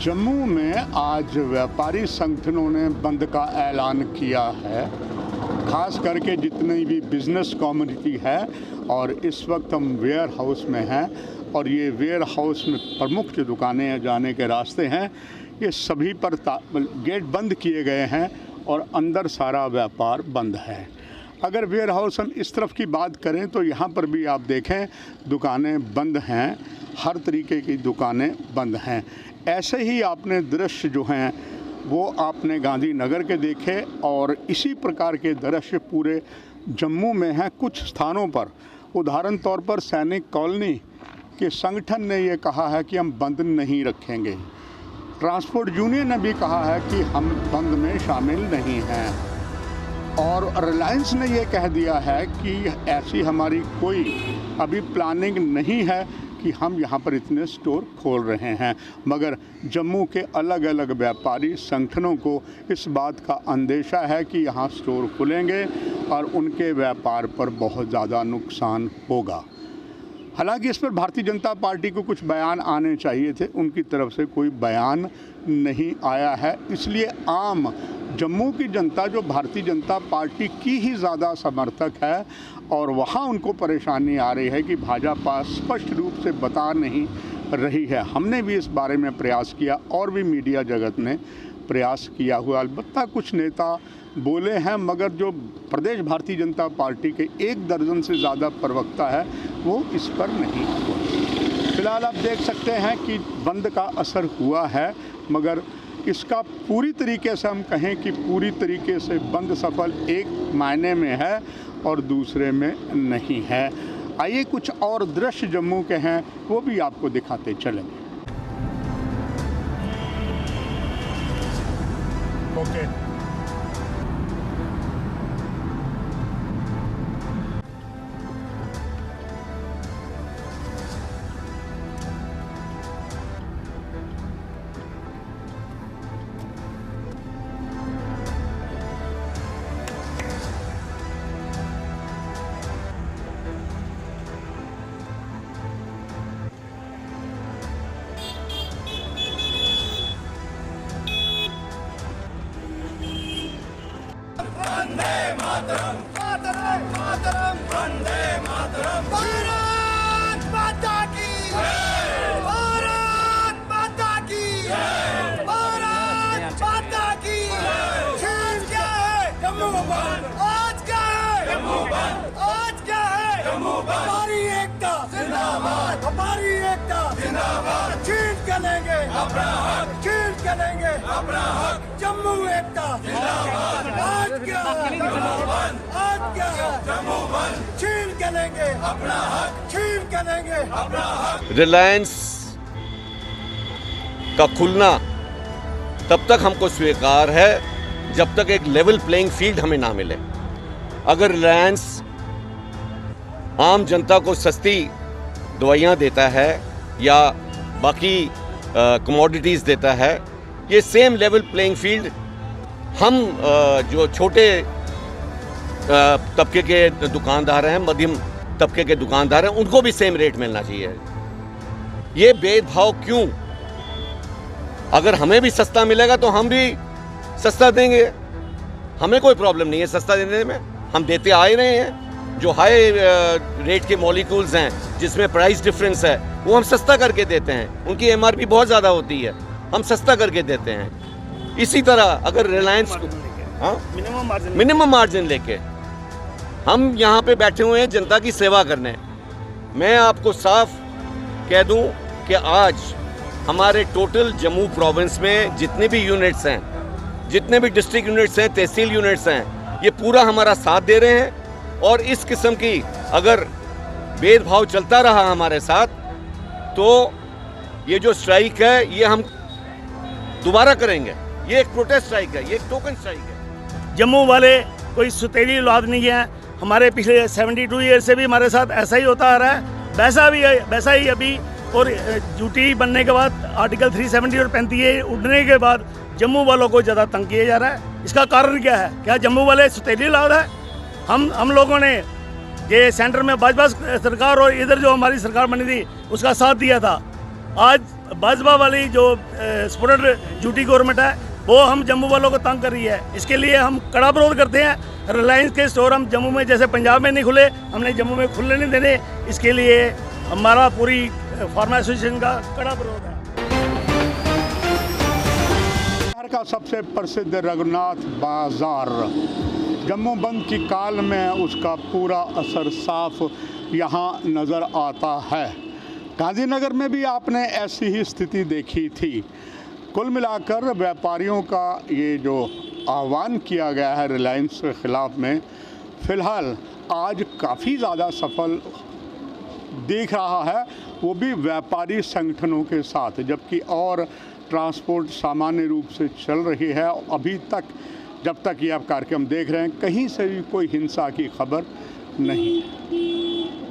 जम्मू में आज व्यापारी संगठनों ने बंद का ऐलान किया है, खास करके जितनी भी बिज़नेस कम्युनिटी है। और इस वक्त हम वेयर हाउस में हैं और ये वेयर हाउस में प्रमुख जो दुकानें जाने के रास्ते हैं, ये सभी पर गेट बंद किए गए हैं और अंदर सारा व्यापार बंद है। अगर वेयर हाउस हम इस तरफ की बात करें तो यहाँ पर भी आप देखें दुकानें बंद हैं, हर तरीके की दुकानें बंद हैं। ऐसे ही आपने दृश्य जो हैं वो आपने गांधीनगर के देखे और इसी प्रकार के दृश्य पूरे जम्मू में हैं। कुछ स्थानों पर उदाहरण तौर पर सैनिक कॉलोनी के संगठन ने ये कहा है कि हम बंद नहीं रखेंगे। ट्रांसपोर्ट यूनियन ने भी कहा है कि हम बंद में शामिल नहीं हैं और रिलायंस ने ये कह दिया है कि ऐसी हमारी कोई अभी प्लानिंग नहीं है कि हम यहाँ पर इतने स्टोर खोल रहे हैं। मगर जम्मू के अलग अलग व्यापारी संगठनों को इस बात का अंदेशा है कि यहाँ स्टोर खुलेंगे और उनके व्यापार पर बहुत ज़्यादा नुकसान होगा। हालांकि इस पर भारतीय जनता पार्टी को कुछ बयान आने चाहिए थे, उनकी तरफ से कोई बयान नहीं आया है। इसलिए आम जम्मू की जनता जो भारतीय जनता पार्टी की ही ज़्यादा समर्थक है और वहाँ उनको परेशानी आ रही है कि भाजपा स्पष्ट रूप से बता नहीं रही है। हमने भी इस बारे में प्रयास किया और भी मीडिया जगत ने प्रयास किया हुआ। अलबत्ता कुछ नेता बोले हैं, मगर जो प्रदेश भारतीय जनता पार्टी के 1 दर्जन से ज़्यादा प्रवक्ता है वो इस पर नहीं हुआ। फिलहाल आप देख सकते हैं कि बंद का असर हुआ है, मगर इसका पूरी तरीके से हम कहें कि पूरी तरीके से बंद सफल एक मायने में है और दूसरे में नहीं है। आइए कुछ और दृश्य जम्मू के हैं वो भी आपको दिखाते चलेंगे। ओके। वंदे मातरम, मातरम, मातरम, वंदे मातरम। भारत माता की जय, भारत माता की जय, भारत माता की जय। आज क्या है जम्मू बंद, आज क्या है जम्मू बंद, आज क्या है जम्मू बंद। हमारी एकता जिंदाबाद, हमारी एकता जिंदाबाद। छीन के लेंगे अपना हक, छीन के लेंगे अपना हक। जम्मू एकता जिंदाबाद। आज क्या आज क्या जम्मू बंद, छीन के लेंगे अपना हक, छीन के लेंगे अपना हक। रिलायंस का खुलना तब तक हमको स्वीकार है जब तक एक लेवल प्लेइंग फील्ड हमें ना मिले। अगर रिलायंस आम जनता को सस्ती दवाइयाँ देता है या बाकी कमोडिटीज़ देता है, ये सेम लेवल प्लेइंग फील्ड हम जो छोटे तबके के दुकानदार हैं, मध्यम तबके के दुकानदार हैं, उनको भी सेम रेट मिलना चाहिए। ये भेदभाव क्यों? अगर हमें भी सस्ता मिलेगा तो हम भी सस्ता देंगे, हमें कोई प्रॉब्लम नहीं है सस्ता देने में। हम देते आ रहे हैं। जो हाई रेट के मॉलिक्यूल्स हैं जिसमें प्राइस डिफरेंस है वो हम सस्ता करके देते हैं। उनकी एमआरपी बहुत ज़्यादा होती है, हम सस्ता करके देते हैं। इसी तरह अगर रिलायंस मिनिमम मार्जिन लेके हम यहाँ पे बैठे हुए हैं जनता की सेवा करने। मैं आपको साफ कह दूं कि आज हमारे टोटल जम्मू प्रोविंस में जितने भी यूनिट्स हैं, जितने भी डिस्ट्रिक्ट यूनिट्स हैं, तहसील यूनिट्स हैं, ये पूरा हमारा साथ दे रहे हैं। और इस किस्म की अगर भेदभाव चलता रहा हमारे साथ तो ये जो स्ट्राइक है ये हम दोबारा करेंगे। ये एक प्रोटेस्ट स्ट्राइक है, ये एक टोकन स्ट्राइक है। जम्मू वाले कोई सुतेली औलाद नहीं है। हमारे पिछले 72 ईयर से भी हमारे साथ ऐसा ही होता आ रहा है, वैसा ही अभी। और ड्यूटी बनने के बाद आर्टिकल 370 और 35 उड़ने के बाद जम्मू वालों को ज़्यादा तंग किया जा रहा है। इसका कारण क्या है? क्या जम्मू वाले सुतेली औलाद है? हम लोगों ने ये सेंटर में भाजपा सरकार और इधर जो हमारी सरकार बनी थी उसका साथ दिया था। आज भाजपा वाली जो सपोर्टेड यूटी गवर्नमेंट है वो हम जम्मू वालों को तंग कर रही है। इसके लिए हम कड़ा विरोध करते हैं। रिलायंस के स्टोर हम जम्मू में जैसे पंजाब में नहीं खुले, हमने जम्मू में खुलने नहीं देने। इसके लिए हमारा पूरी फार्मा एसोसिएशन का कड़ा विरोध है। शहर का सबसे प्रसिद्ध रघुनाथ बाजार जम्मू बंद की काल में उसका पूरा असर साफ यहाँ नज़र आता है। गांधीनगर में भी आपने ऐसी ही स्थिति देखी थी। कुल मिलाकर व्यापारियों का ये जो आह्वान किया गया है रिलायंस के ख़िलाफ़ में, फ़िलहाल आज काफ़ी ज़्यादा सफल दिख रहा है, वो भी व्यापारी संगठनों के साथ, जबकि और ट्रांसपोर्ट सामान्य रूप से चल रही है। अभी तक जब तक ये आप कार्यक्रम देख रहे हैं कहीं से भी कोई हिंसा की खबर नहीं है।